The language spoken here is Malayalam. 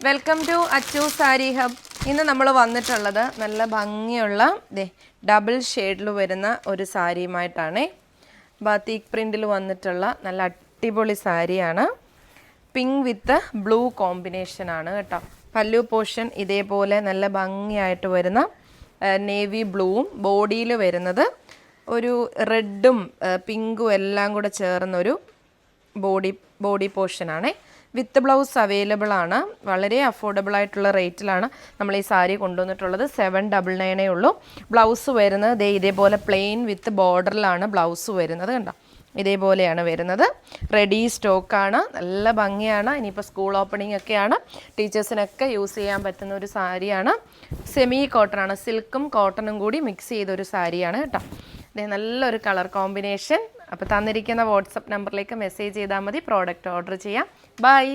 Welcome to Achu sari hub. ഇന്ന് നമ്മൾ വന്നിട്ടുള്ളത് നല്ല ഭംഗിയുള്ള ഡബിൾ ഷെയ്ഡിൽ വരുന്ന ഒരു സാരിയുമായിട്ടാണ്. ബാത്തിക് പ്രിൻറ്റിൽ വന്നിട്ടുള്ള നല്ല അടിപൊളി സാരിയാണ്. പിങ്ക് വിത്ത് ബ്ലൂ കോമ്പിനേഷൻ ആണ് കേട്ടോ. പല്ലു പോർഷൻ ഇതേപോലെ നല്ല ഭംഗിയായിട്ട് വരുന്ന നേവി ബ്ലൂവും, ബോഡിയിൽ വരുന്നത് ഒരു റെഡും പിങ്കും എല്ലാം കൂടെ ചേർന്നൊരു ബോഡി പോർഷനാണ്. വിത്ത് ബ്ലൗസ് അവൈലബിൾ ആണ്. വളരെ അഫോർഡബിൾ ആയിട്ടുള്ള റേറ്റിലാണ് നമ്മൾ ഈ സാരി കൊണ്ടുവന്നിട്ടുള്ളത്. 799 ഉള്ളൂ. ബ്ലൗസ് വരുന്നത് ഇതേപോലെ പ്ലെയിൻ വിത്ത് ബോർഡറിലാണ് ബ്ലൗസ് വരുന്നത്. കണ്ടോ, ഇതേപോലെയാണ് വരുന്നത്. റെഡി സ്റ്റോക്കാണ്. നല്ല ഭംഗിയാണ്. ഇനിയിപ്പോൾ സ്കൂൾ ഓപ്പണിംഗ് ഒക്കെയാണ്, ടീച്ചേഴ്സിനൊക്കെ യൂസ് ചെയ്യാൻ പറ്റുന്ന ഒരു സാരിയാണ്. സെമി കോട്ടൺ ആണ്, സിൽക്കും കോട്ടണും കൂടി മിക്സ് ചെയ്തൊരു സാരിയാണ് കേട്ടോ. നല്ലൊരു കളർ കോമ്പിനേഷൻ. അപ്പോൾ തന്നിരിക്കുന്ന വാട്സപ്പ് നമ്പറിലേക്ക് മെസ്സേജ് ചെയ്താൽ മതി, പ്രോഡക്റ്റ് ഓർഡർ ചെയ്യാം. ബൈ.